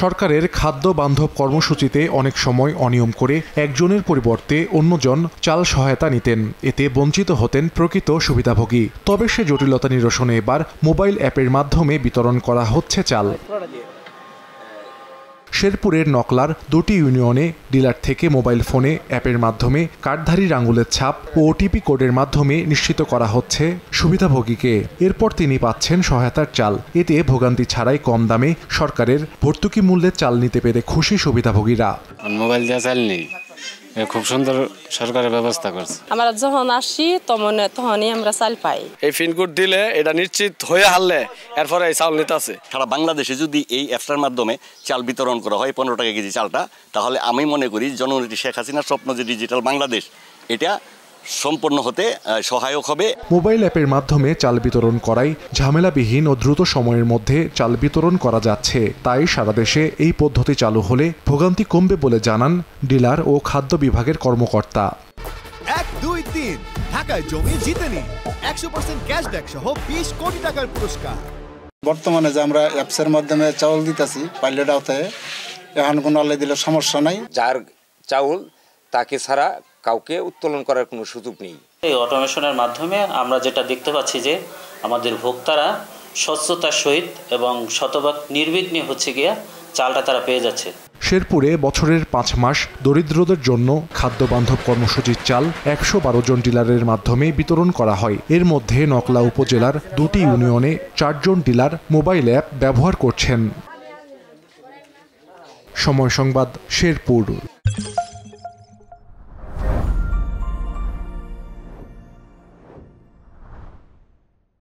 সরকারের খাদ্য বান্ধব কর্মসূচিতে অনেক সময় অনিয়ম করে একজনের পরিবর্তে অন্যজন চাল সহায়তা নিতেন। এতে বঞ্চিত হতেন প্রকৃত সুবিধাভোগী। তবে সে জটিলতা নিরসনে এবার মোবাইল অ্যাপের মাধ্যমে বিতরণ করা হচ্ছে চাল। শেরপুরের নকলার দুটি ইউনিয়নে ডিলার থেকে মোবাইল ফোনে অ্যাপের মাধ্যমে কার্ডধারীর আঙুলের ছাপ ও ওটিপি কোডের মাধ্যমে নিশ্চিত করা হচ্ছে সুবিধাভোগীকে। এরপর তিনি পাচ্ছেন সহায়তার চাল। এতে ভোগান্তি ছাড়াই কম দামে সরকারের ভর্তুকি মূল্যে চাল নিতে পেরে খুশি সুবিধাভোগীরা। মোবাইল দিয়ে চাল নেই, খুব সুন্দর সরকারের ব্যবস্থা করছে। আমরা যখন আসি তখনই আমরা চাল পাই। এই পিনকোড দিলে এটা নিশ্চিত হয়ে হারলে এরপরে এই চাল নিতে আছে। সারা বাংলাদেশে যদি এই অ্যাপসটার মাধ্যমে চাল বিতরণ করা হয় 15 টাকা কেজি চালটা, তাহলে আমি মনে করি জননেত্রী শেখ হাসিনার স্বপ্ন যে ডিজিটাল বাংলাদেশ, এটা সম্পন্ন হতে সহায়ক হবে। মোবাইল অ্যাপের মাধ্যমে চাল বিতরণ করাই ঝামেলাবিহীন ও দ্রুত সময়ের মধ্যে চাল বিতরণ করা যাচ্ছে। তাই সারা দেশে এই পদ্ধতি চালু হলে ভোগান্তি কমবে বলে জানান ডিলার ও খাদ্য বিভাগের কর্মকর্তা। 1, 2, 3 ঢাকায় জমি জিতে নিন 100% ক্যাশব্যাক সহ 20 কোটি টাকার পুরস্কার। বর্তমানে যে আমরা অ্যাপসের মাধ্যমে চাউল দিতেছি পাইলট আওতায়, এখন কোনো আল্লাহ দিলে সমস্যা নাই। যার চাউল তাকে ছাড়া কাউকে উত্তোলন করার কোনো সুযোগ নেই। এই অটোমেশনের মাধ্যমে আমরা যেটা দেখতে পাচ্ছি যে আমাদের ভোক্তারা স্বচ্ছতার সহিত এবং শতভাগ নির্বিঘ্নে চালটা তারা পেয়ে যাচ্ছে। শেরপুরে বছরের 5 মাস দরিদ্রদের জন্য খাদ্য বান্ধব কর্মসূচির চাল 112 জন ডিলারের মাধ্যমে বিতরণ করা হয়। এর মধ্যে নকলা উপজেলার দুটি ইউনিয়নে 4 জন ডিলার মোবাইল অ্যাপ ব্যবহার করছেন। সময় সংবাদ, শেরপুর।